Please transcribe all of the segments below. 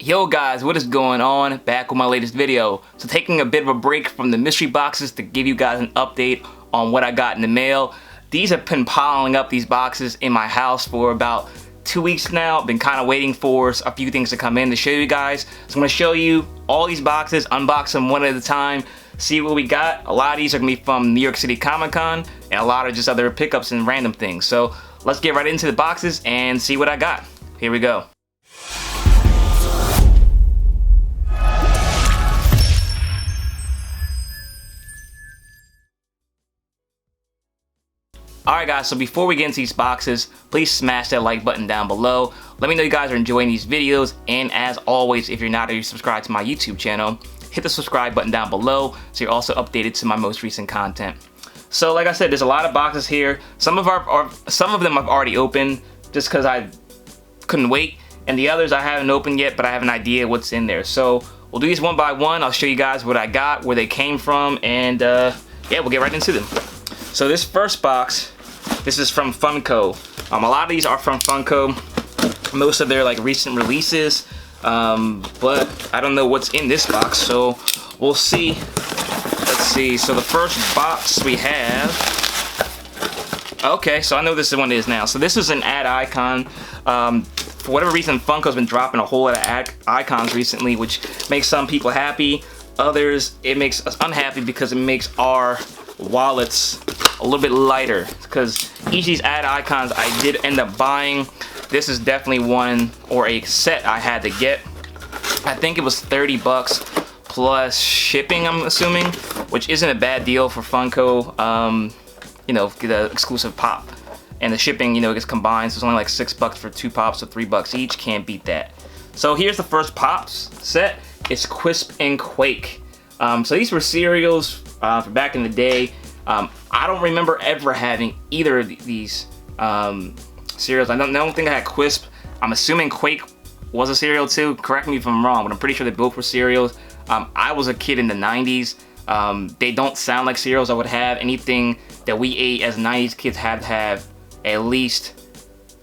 Yo guys, what is going on? Back with my latest video. So taking a bit of a break from the mystery boxes to give you guys an update on what I got in the mail. These have been piling up, these boxes, in my house for about 2 weeks now. Been kind of waiting for a few things to come in to show you guys. So I'm going to show you all these boxes, unbox them one at a time, see what we got. A lot of these are going to be from New York City Comic-Con, and a lot are just other pickups and random things. So let's get right into the boxes and see what I got. Here we go. Alright guys, so before we get into these boxes, please smash that like button down below. Let me know you guys are enjoying these videos, and as always, if you're not already subscribed to my YouTube channel, hit the subscribe button down below so you're also updated to my most recent content. So like I said, there's a lot of boxes here. Some of them I've already opened just because I couldn't wait, and the others I haven't opened yet, but I have an idea what's in there. So we'll do these one by one. I'll show you guys what I got, where they came from, and yeah, we'll get right into them. So this first box, this is from Funko. A lot of these are from Funko. Most of their like recent releases, but I don't know what's in this box, so we'll see. Let's see. So the first box we have. Okay, so I know this one is now. So this is an ad icon. For whatever reason, Funko's been dropping a whole lot of ad icons recently, which makes some people happy. Others, it makes us unhappy because it makes our wallets a little bit lighter, because each of these ad icons I did end up buying. This is definitely one, or a set I had to get. I think it was 30 bucks plus shipping, I'm assuming, which isn't a bad deal for Funko. You know, the exclusive pop and the shipping, you know, it gets combined, so it's only like 6 bucks for 2 pops, so 3 bucks each. Can't beat that. So here's the first Pops set. It's Quisp and Quake. So these were cereals for back in the day. I don't remember ever having either of these cereals. I don't think I had Quisp. I'm assuming Quake was a cereal too. Correct me if I'm wrong, but I'm pretty sure they both were cereals. I was a kid in the 90s. They don't sound like cereals I would have. Anything that we ate as 90s kids had to have at least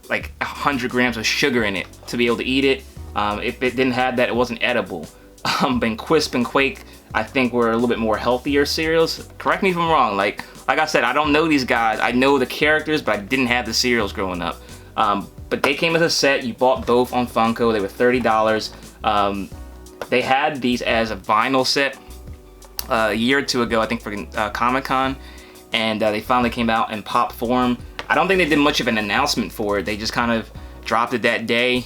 like 100 grams of sugar in it to be able to eat it. If it didn't have that, it wasn't edible. But Quisp and Quake, I think, were a little bit more healthier cereals. Correct me if I'm wrong. Like I said, I don't know these guys. I know the characters, but I didn't have the cereals growing up. But they came as a set. You bought both on Funko. They were $30. They had these as a vinyl set a year or two ago, I think, for Comic-Con, and they finally came out in pop form. I don't think they did much of an announcement for it. They just kind of dropped it that day.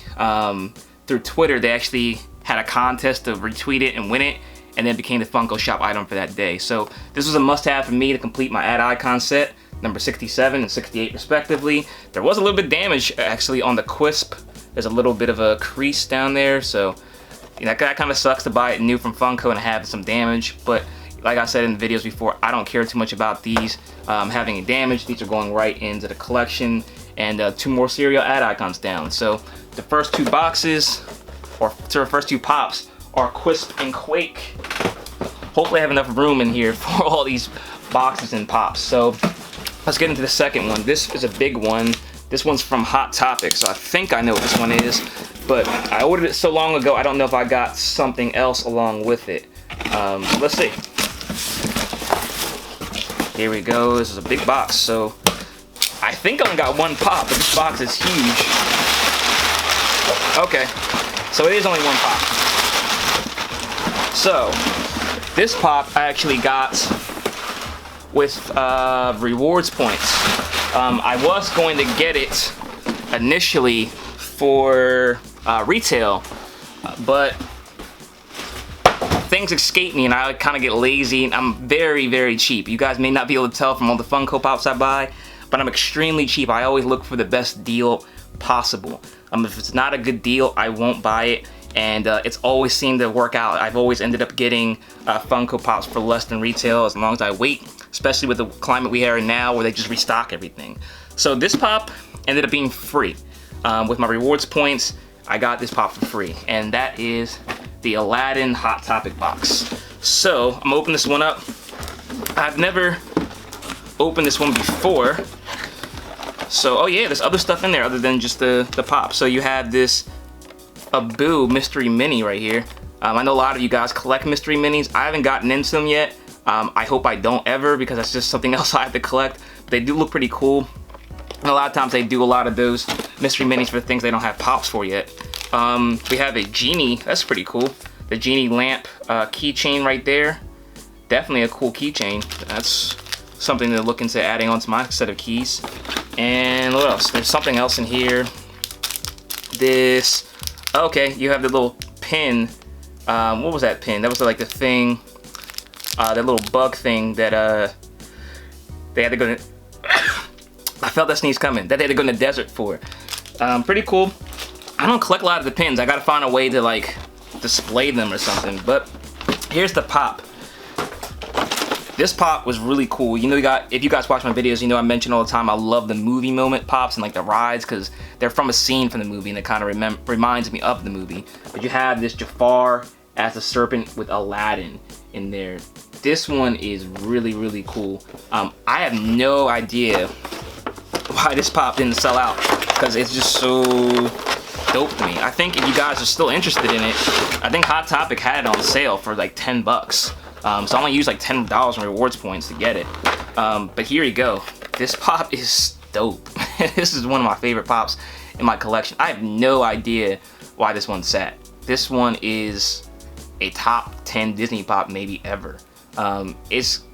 Through Twitter, they actually had a contest to retweet it and win it, and then it became the Funko Shop item for that day. So this was a must-have for me to complete my ad icon set, number 67 and 68 respectively. There was a little bit of damage actually on the Quisp. There's a little bit of a crease down there, so you know, that kind of sucks to buy it new from Funko and have some damage. But like I said in the videos before, I don't care too much about these having any damage. These are going right into the collection, and 2 more cereal ad icons down. So the first 2 boxes, or the first 2 pops, are Quisp and Quake. Hopefully I have enough room in here for all these boxes and pops. So let's get into the second one. This is a big one. This one's from Hot Topic, so I think I know what this one is, but I ordered it so long ago, I don't know if I got something else along with it. Let's see. Here we go. This is a big box, so I think I only got 1 pop, but this box is huge. Okay, so it is only 1 pop. So this pop I actually got with rewards points. I was going to get it initially for retail, but things escape me and I kind of get lazy. I'm very, very cheap. You guys may not be able to tell from all the Funko Pops I buy, but I'm extremely cheap. I always look for the best deal possible. If it's not a good deal, I won't buy it, and it's always seemed to work out. I've always ended up getting Funko Pops for less than retail as long as I wait, especially with the climate we are in now where they just restock everything. So this pop ended up being free. With my rewards points, I got this pop for free, and that is the Aladdin Hot Topic box. So I'm gonna open this one up. I've never opened this one before, So, oh yeah, there's other stuff in there other than just the pop. So you have this a Boo mystery mini right here. I know a lot of you guys collect mystery minis. I haven't gotten into them yet. I hope I don't ever, because that's just something else I have to collect. But they do look pretty cool. And a lot of times they do a lot of those mystery minis for things they don't have pops for yet. We have a genie. That's pretty cool. The genie lamp keychain right there. Definitely a cool keychain. That's something to look into adding onto my set of keys. And what else? There's something else in here. This, okay, you have the little pin. What was that pin? That was like the thing, that little bug thing that they had to go to, I felt that sneeze coming, that they had to go in the desert for. Pretty cool. I don't collect a lot of the pins. I gotta find a way to like display them or something. But here's the pop. This pop was really cool. You know, if you guys watch my videos, you know I mention all the time I love the movie moment pops and like the rides, because they're from a scene from the movie and it kind of reminds me of the movie. But you have this Jafar as a serpent with Aladdin in there. This one is really, really cool. I have no idea why this pop didn't sell out, because it's just so dope to me. I think if you guys are still interested in it, I think Hot Topic had it on sale for like 10 bucks. So I only used like $10 in rewards points to get it. But here you go. This pop is dope. This is one of my favorite pops in my collection. I have no idea why this one sat. This one is a top 10 Disney pop maybe ever. It's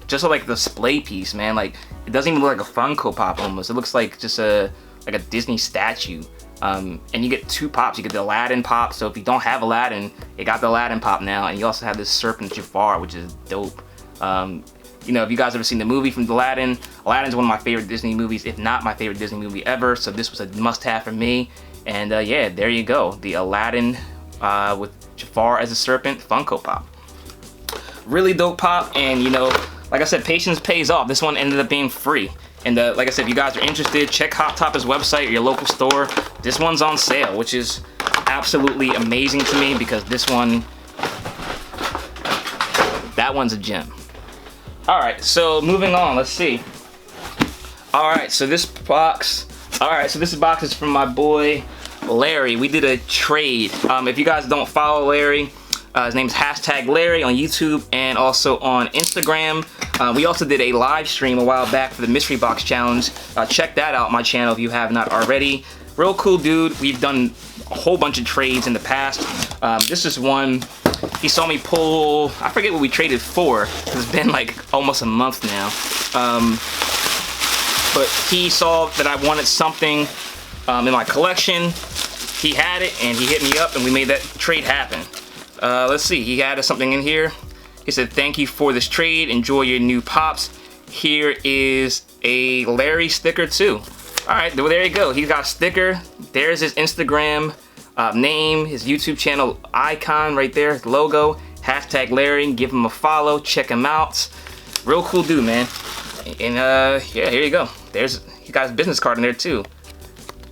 just like a display piece, man. Like, it doesn't even look like a Funko Pop almost. It looks like just a Disney statue. And you get two pops. You get the Aladdin pop, so if you don't have Aladdin, you got the Aladdin pop now, and you also have this serpent Jafar, which is dope. You know, if you guys ever seen the movie from Aladdin, Aladdin's one of my favorite Disney movies, if not my favorite Disney movie ever, so this was a must-have for me. And yeah, there you go, the Aladdin with Jafar as a serpent Funko Pop. Really dope pop, and you know, like I said, patience pays off. This one ended up being free. And like I said, if you guys are interested, check Hot Topics website or your local store. This one's on sale, which is absolutely amazing to me, because this one, that one's a gem. Alright, so moving on, let's see. Alright, so this box is from my boy Larry. We did a trade. If you guys don't follow Larry, his name's #Larry on YouTube and also on Instagram. We also did a live stream a while back for the Mystery Box Challenge. Check that out on my channel if you have not already. Real cool dude. We've done a whole bunch of trades in the past. This is one he saw me pull. I forget what we traded for. It's been like almost a month now. But he saw that I wanted something in my collection. He had it and he hit me up and we made that trade happen. Let's see, he added something in here. He said, "Thank you for this trade. Enjoy your new pops. Here is a Larry sticker too." Alright, well, there you go. He's got a sticker. There's his Instagram name, his YouTube channel icon right there, his logo. #Larry. Give him a follow. Check him out. Real cool dude, man. And yeah, here you go. He got his business card in there too.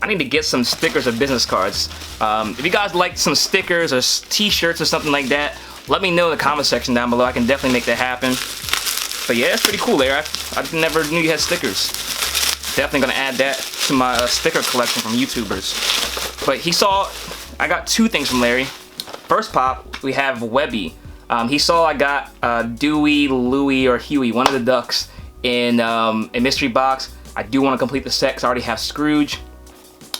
I need to get some stickers or business cards. If you guys like some stickers or t-shirts or something like that, let me know in the comment section down below. I can definitely make that happen. But yeah, it's pretty cool there. I never knew you had stickers. Definitely gonna add that to my sticker collection from YouTubers. But he saw, I got two things from Larry. First pop, we have Webby. He saw I got Dewey, Louie, or Huey, one of the ducks in a mystery box. I do want to complete the set because I already have Scrooge.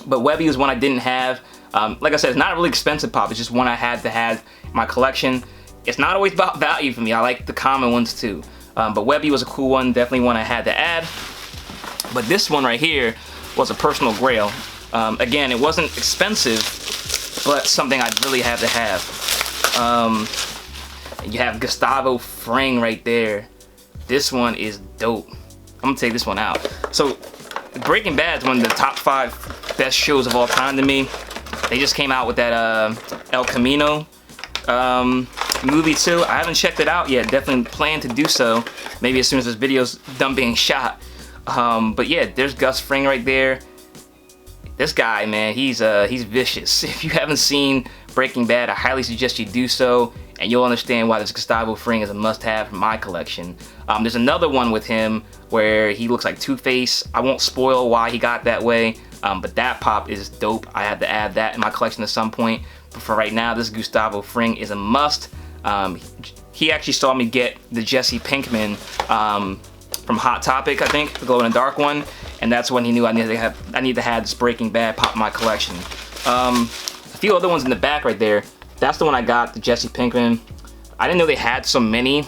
But Webby is one I didn't have. Like I said, it's not a really expensive pop. It's just one I had to have in my collection. It's not always about value for me. I like the common ones too. But Webby was a cool one. Definitely one I had to add. But this one right here was a personal grail. Again, it wasn't expensive, but something I really had to have. You have Gustavo Fring right there. This one is dope. I'm gonna take this one out. So Breaking Bad is one of the top 5 best shows of all time to me. They just came out with that El Camino movie too. I haven't checked it out yet. Definitely plan to do so. Maybe as soon as this video's done being shot. But yeah, there's Gus Fring right there. This guy, man, he's vicious. If you haven't seen Breaking Bad, I highly suggest you do so, and you'll understand why this Gustavo Fring is a must-have for my collection. There's another one with him where he looks like Two-Face. I won't spoil why he got that way, but that pop is dope. I had to add that in my collection at some point. But for right now, this Gustavo Fring is a must. He actually saw me get the Jesse Pinkman from Hot Topic, I think, the glow in the dark one, and that's when he knew I need to have this Breaking Bad pop in my collection. A few other ones in the back right there. That's the one I got, the Jesse Pinkman. I didn't know they had so many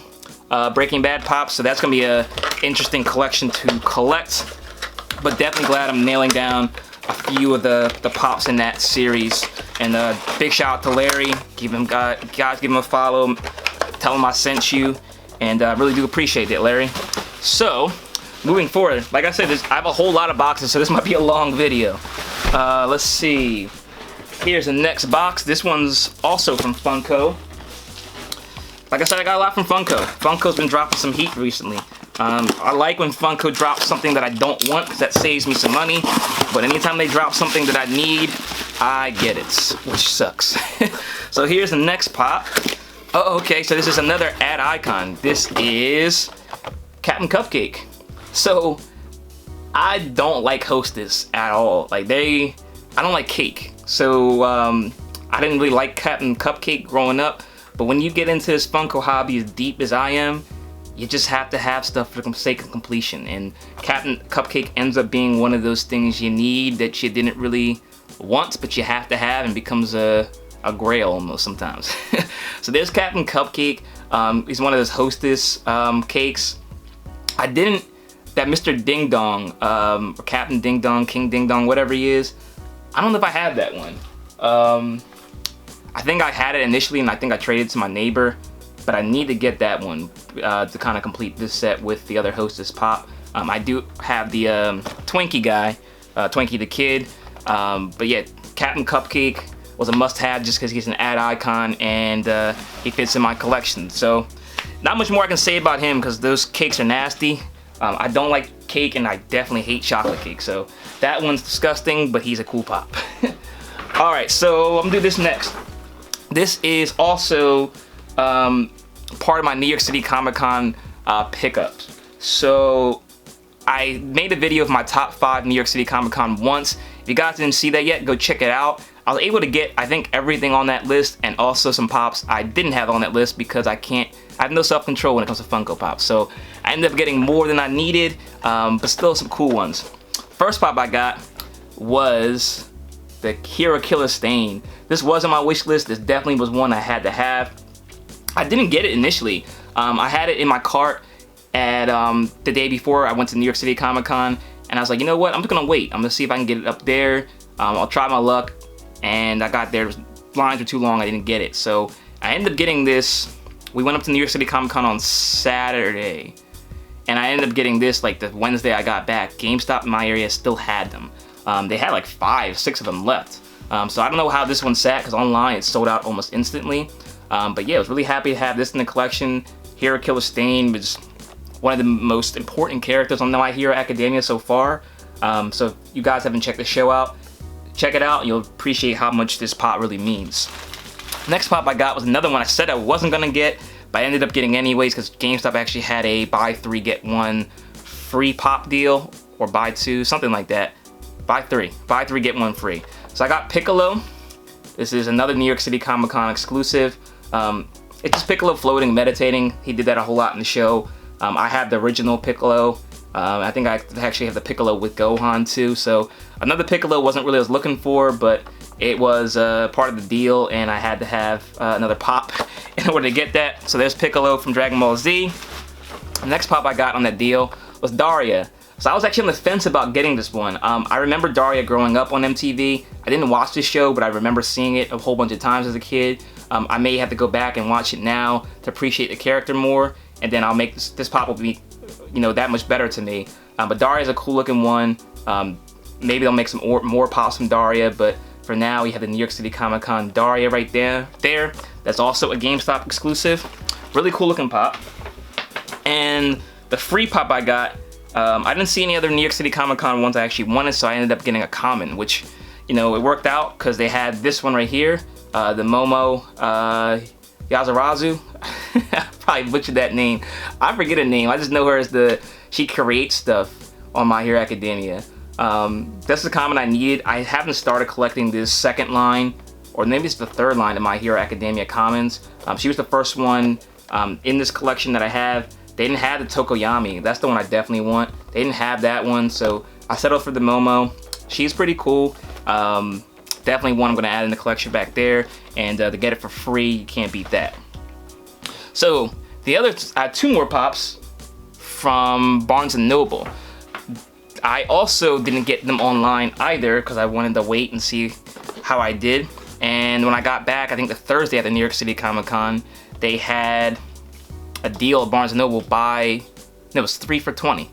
Breaking Bad pops, so that's gonna be a interesting collection to collect. But definitely glad I'm nailing down a few of the pops in that series. And big shout out to Larry. Guys, give him a follow. Tell him I sent you, and I really do appreciate it, Larry. So, moving forward, like I said, I have a whole lot of boxes, so this might be a long video. Let's see. Here's the next box. This one's also from Funko. Like I said, I got a lot from Funko. Funko's been dropping some heat recently. I like when Funko drops something that I don't want, because that saves me some money. But anytime they drop something that I need, I get it, which sucks. So here's the next pop. Oh, okay, so this is another ad icon. This is Captain Cupcake. So I don't like Hostess at all. Like I don't like cake. So I didn't really like Captain Cupcake growing up. But when you get into this Funko hobby as deep as I am, you just have to have stuff for the sake of completion. And Captain Cupcake ends up being one of those things you need that you didn't really want, but you have to have, and becomes a grail almost sometimes. So there's Captain Cupcake. He's one of those Hostess cakes. That Mr. Ding Dong, or Captain Ding Dong, King Ding Dong, whatever he is, I don't know if I have that one. I think I had it initially, and I think I traded it to my neighbor, but I need to get that one to kind of complete this set with the other Hostess pop. I do have the Twinkie guy, Twinkie the Kid, but yeah, Captain Cupcake was a must-have just because he's an ad icon, and he fits in my collection. So not much more I can say about him, because those cakes are nasty. I don't like cake, and I definitely hate chocolate cake, so that one's disgusting, but he's a cool pop. Alright, so I'm gonna do this next. This is also part of my New York City Comic Con pickups. So I made a video of my top 5 New York City Comic Con once. If you guys didn't see that yet, go check it out. I was able to get, I think, everything on that list, and also some pops I didn't have on that list because I have no self-control when it comes to Funko Pops. So I ended up getting more than I needed, but still some cool ones. First pop I got was the Hero Killer Stain. This was on my wish list. This definitely was one I had to have. I didn't get it initially. I had it in my cart at the day before I went to New York City Comic Con, and I was like, you know what, I'm just gonna wait. I'm gonna see if I can get it up there. I'll try my luck. And I got there, lines were too long, I didn't get it. So I ended up getting this. We went up to New York City Comic Con on Saturday, and I ended up getting this like the Wednesday I got back. GameStop in my area still had them. They had like 5, 6 of them left. So I don't know how this one sat, because online it sold out almost instantly. But yeah, I was really happy to have this in the collection. Hero Killer Stain was one of the most important characters on My Hero Academia so far. So if you guys haven't checked the show out, check it out, and you'll appreciate how much this pop really means. Next pop I got was another one I said I wasn't gonna get, but I ended up getting anyways because GameStop actually had a buy 3 get 1 free pop deal, or buy 2, something like that. Buy 3 get 1 free. So I got Piccolo. This is another New York City Comic Con exclusive. It's just Piccolo floating, meditating. He did that a whole lot in the show. I have the original Piccolo. I think I actually have the Piccolo with Gohan too. So another Piccolo wasn't really what I was looking for, but it was part of the deal, and I had to have another pop in order to get that. So there's Piccolo from Dragon Ball Z. The next pop I got on that deal was Daria. So I was actually on the fence about getting this one. I remember Daria growing up on MTV. I didn't watch this show, but I remember seeing it a whole bunch of times as a kid. I may have to go back and watch it now to appreciate the character more, and then I'll make this pop will be, you know, that much better to me. But Daria's a cool looking one. Maybe they'll make some more pops from Daria, but for now we have the New York City Comic Con Daria right there. That's also a GameStop exclusive. Really cool looking pop. And the free pop I got, I didn't see any other New York City Comic Con ones I actually wanted, so I ended up getting a common, which, you know, it worked out because they had this one right here, the Momo Yazarazu. I probably butchered that name. I forget her name. I just know her as she creates stuff on My Hero Academia. That's the comment I needed. I haven't started collecting this second line, or maybe it's the third line of My Hero Academia Commons. She was the first one in this collection that I have. They didn't have the Tokoyami. That's the one I definitely want. They didn't have that one, so I settled for the Momo. She's pretty cool. Definitely one I'm going to add in the collection back there, and to get it for free, you can't beat that. So the other, I have 2 more pops from Barnes & Noble. I also didn't get them online either because I wanted to wait and see how I did. And when I got back, I think the Thursday at the New York City Comic Con, they had a deal at Barnes & Noble it was 3 for $20.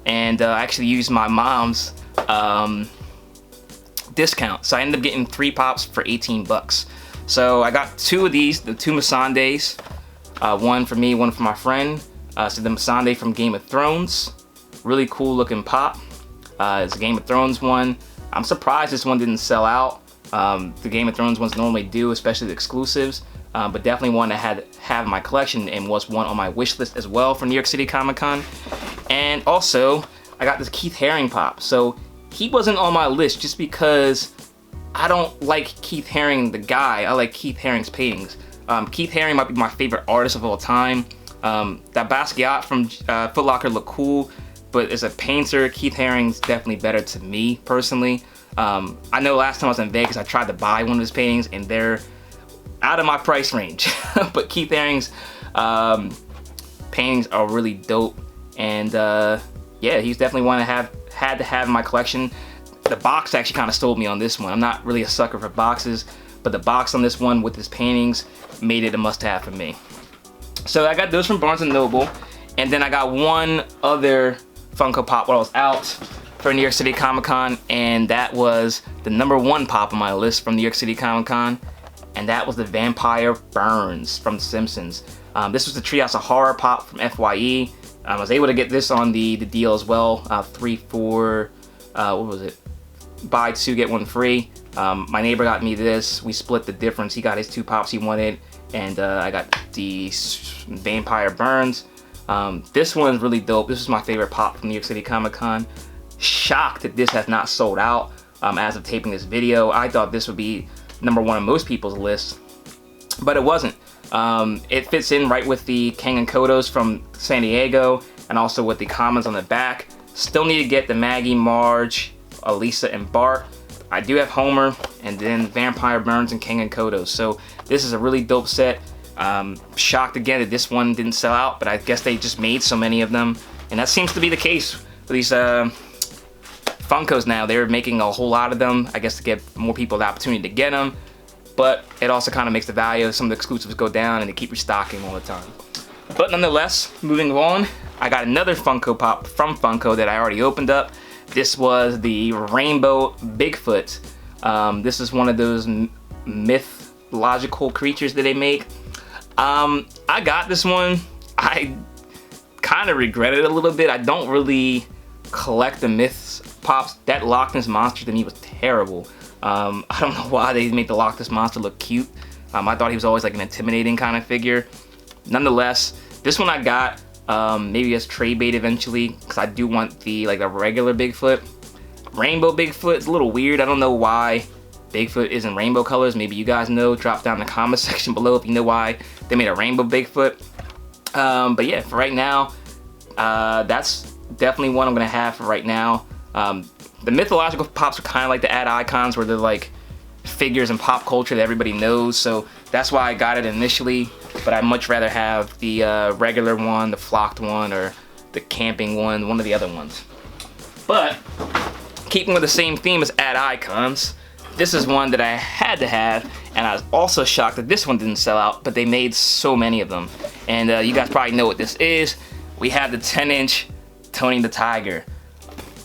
And I actually used my mom's discount. So I ended up getting 3 pops for 18 bucks. So I got 2 of these, the 2 Masandes, one for me, one for my friend. So the Masande from Game of Thrones, really cool looking pop. It's a Game of Thrones one. I'm surprised this one didn't sell out. The Game of Thrones ones normally do, especially the exclusives. But definitely one that have in my collection and was one on my wish list as well for New York City Comic Con. And also, I got this Keith Haring pop. So he wasn't on my list just because I don't like Keith Haring the guy. I like Keith Haring's paintings. Keith Haring might be my favorite artist of all time. That Basquiat from Foot Locker looked cool, but as a painter, Keith Haring's definitely better to me personally. I know last time I was in Vegas, I tried to buy one of his paintings and they're out of my price range. But Keith Haring's paintings are really dope, and yeah, he's definitely one I had to have in my collection. The box actually kind of stole me on this one. I'm not really a sucker for boxes, but the box on this one with his paintings made it a must-have for me. So I got those from Barnes & Noble, and then I got one other Funko Pop while I was out for New York City Comic Con, and that was the #1 pop on my list from New York City Comic Con, and that was the Vampire Burns from The Simpsons. This was the Treehouse of Horror pop from FYE. I was able to get this on the deal as well, 3 for, what was it? Buy 2, get 1 free. My neighbor got me this. We split the difference. He got his 2 pops he wanted, and I got the Vampire Burns. This one's really dope. This is my favorite pop from New York City Comic Con. Shocked that this has not sold out as of taping this video. I thought this would be #1 on most people's list, but it wasn't. It fits in right with the Kang and Kodos from San Diego, and also with the comments on the back. Still need to get the Maggie, Marge, Elisa, and Bart. I do have Homer, and then Vampire Burns and Kang and Kodos. So this is a really dope set. Shocked again that this one didn't sell out, but I guess they just made so many of them, and that seems to be the case for these Funkos now. They're making a whole lot of them, I guess, to give more people the opportunity to get them, but it also kind of makes the value of some of the exclusives go down, and they keep restocking all the time. But nonetheless, moving on, I got another Funko Pop from Funko that I already opened up. This was the Rainbow Bigfoot. This is one of those mythological creatures that they make. I got this one. I kind of regret it a little bit. I don't really collect the myths pops. That Loch Ness Monster to me was terrible. I don't know why they made the Loch Ness Monster look cute. I thought he was always like an intimidating kind of figure. Nonetheless, this one I got maybe as trade bait eventually, because I do want the regular Bigfoot. Rainbow Bigfoot is a little weird. I don't know why Bigfoot is in rainbow colors. Maybe you guys know. Drop down in the comment section below if you know why they made a rainbow Bigfoot. But yeah, for right now, that's definitely one I'm gonna have for right now. The mythological pops are kind of like the ad icons, where they're like figures in pop culture that everybody knows. So that's why I got it initially. But I'd much rather have the regular one, the flocked one, or the camping one of the other ones. But keeping with the same theme as ad icons, this is one that I had to have, and I was also shocked that this one didn't sell out, but they made so many of them. And you guys probably know what this is. We have the 10-inch Tony the Tiger.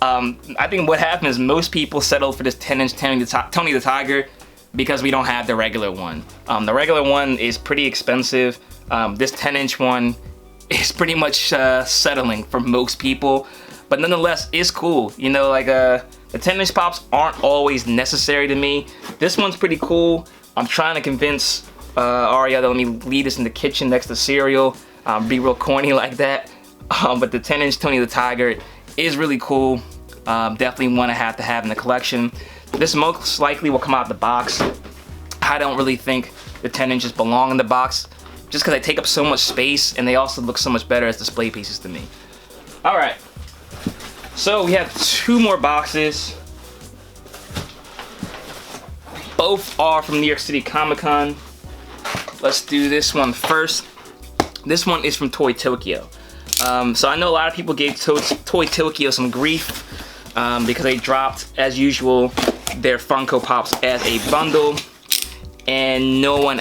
I think what happened is most people settled for this 10-inch Tony the Tiger because we don't have the regular one. The regular one is pretty expensive. This 10-inch one is pretty much settling for most people, but nonetheless, it's cool. You know, like the 10-inch pops aren't always necessary to me. This one's pretty cool. I'm trying to convince Aria to let me leave this in the kitchen next to cereal. Be real corny like that. But the 10-inch Tony the Tiger is really cool. Definitely one I have to have in the collection. This most likely will come out of the box. I don't really think the 10 inches belong in the box, just because they take up so much space and they also look so much better as display pieces to me. Alright, so we have 2 more boxes. Both are from New York City Comic Con. Let's do this one first. This one is from Toy Tokyo. So I know a lot of people gave Toy Tokyo some grief because they dropped, as usual, their Funko Pops as a bundle, and no one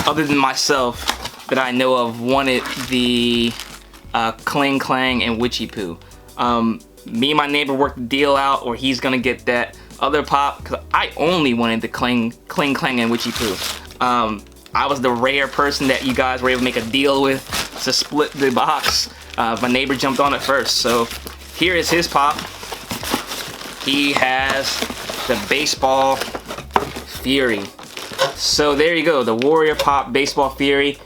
other than myself that I know of wanted the Cling Clang and Witchy Poo. Me and my neighbor worked the deal out, or he's gonna get that other pop, because I only wanted the Cling Clang and Witchy Poo. I was the rare person that you guys were able to make a deal with to split the box. My neighbor jumped on it first, so here is his pop. He has the Baseball Fury. So there you go, the Warrior Pop Baseball Fury.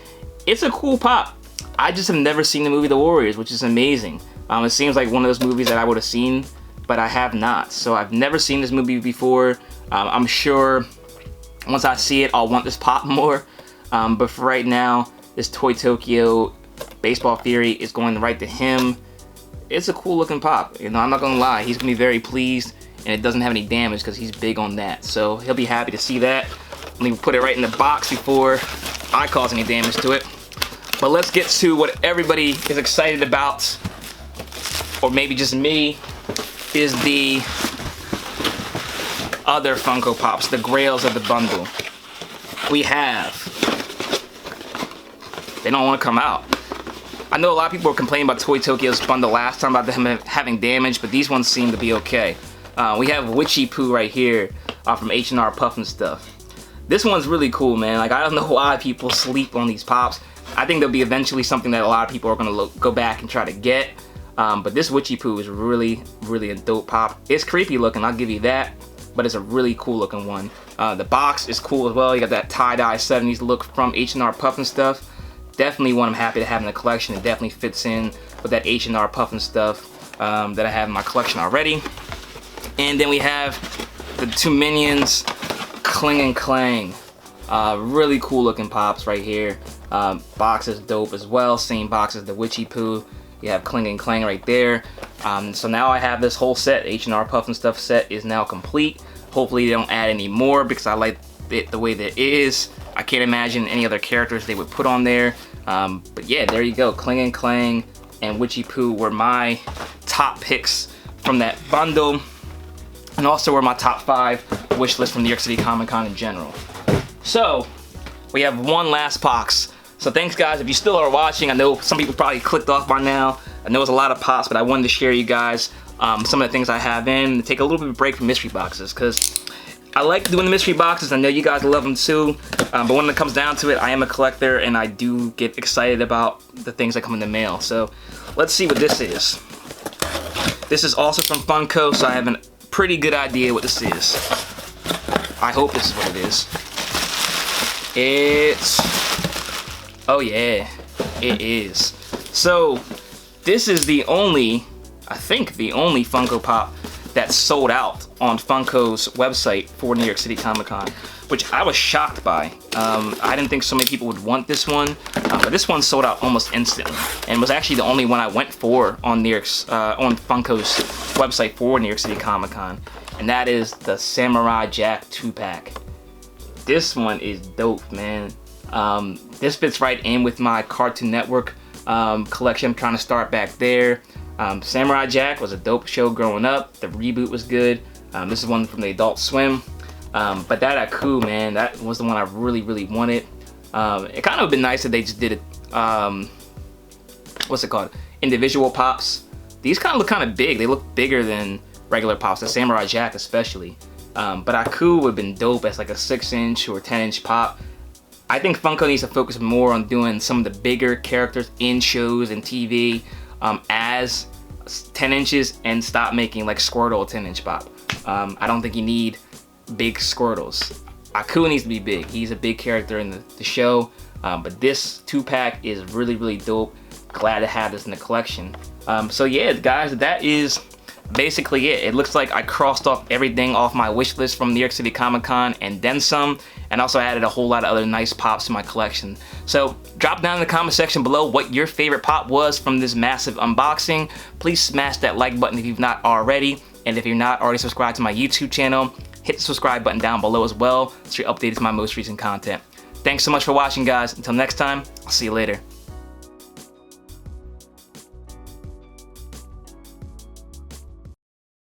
It's a cool pop. I just have never seen the movie The Warriors, which is amazing. It seems like one of those movies that I would have seen, but I have not. So I've never seen this movie before. I'm sure once I see it, I'll want this pop more. But for right now, this Toy Tokyo Baseball Fury is going right to him. It's a cool looking pop. You know, I'm not gonna lie, he's gonna be very pleased, and it doesn't have any damage because he's big on that. So he'll be happy to see that. Let me put it right in the box before I cause any damage to it. But let's get to what everybody is excited about, or maybe just me, is the other Funko Pops, the grails of the bundle. We have, they don't want to come out. I know a lot of people were complaining about Toy Tokyo's bundle last time about them having damage, but these ones seem to be okay. We have Witchy Poo right here from R Pufnstuf. This one's really cool, man. Like, I don't know why people sleep on these pops. I think there'll be eventually something that a lot of people are gonna go back and try to get. But this Witchy Poo is really, really a dope pop. It's creepy looking, I'll give you that, but it's a really cool looking one. The box is cool as well. You got that tie-dye 70s look from R Pufnstuf. Definitely one I'm happy to have in the collection. It definitely fits in with that R Pufnstuf that I have in my collection already. And then we have the 2 Minions, Cling and Clang. Really cool looking pops right here. Box is dope as well. Same box as the Witchy Poo. You have Cling and Clang right there. So now I have this whole set. R Pufnstuf set is now complete. Hopefully they don't add any more because I like it the way that it is. I can't imagine any other characters they would put on there. But yeah, there you go. Cling and Clang and Witchy Poo were my top picks from that bundle, and also were my top 5 wish list from New York City Comic Con in general. So we have one last box. So thanks guys, if you still are watching. I know some people probably clicked off by now. I know it's a lot of pops, but I wanted to share you guys some of the things I have in, to take a little bit of a break from mystery boxes, because I like doing the mystery boxes. I know you guys love them too, but when it comes down to it, I am a collector and I do get excited about the things that come in the mail. So let's see what this is. This is also from Funko, so I have a pretty good idea what this is. I hope this is what it is. It's, oh yeah, it is. So this is the only, I think the only Funko Pop that's sold out on Funko's website for New York City Comic Con, which I was shocked by. I didn't think so many people would want this one, but this one sold out almost instantly, and was actually the only one I went for on on Funko's website for New York City Comic Con, and that is the Samurai Jack 2-pack. This one is dope, man. This fits right in with my Cartoon Network collection. I'm trying to start back there. Samurai Jack was a dope show growing up. The reboot was good. This is one from the Adult Swim. But that Aku, man, that was the one I really, really wanted. It kind of would been nice if they just did it, what's it called? Individual pops. These kind of look kind of big. They look bigger than regular pops, the Samurai Jack especially. But Aku would have been dope as like a 6-inch or 10-inch pop. I think Funko needs to focus more on doing some of the bigger characters in shows and TV as 10 inches, and stop making like Squirtle a 10-inch pop. I don't think you need big Squirtles. Aku needs to be big. He's a big character in the show, but this 2-pack is really, really dope. glad to have this in the collection. So yeah, guys, that is basically it. It looks like I crossed off everything off my wish list from New York City Comic Con and then some, and also added a whole lot of other nice pops to my collection. So drop down in the comment section below what your favorite pop was from this massive unboxing. Please smash that like button if you've not already, and if you're not already subscribed to my YouTube channel, hit the subscribe button down below as well so you're updated to my most recent content. Thanks so much for watching, guys. Until next time, I'll see you later.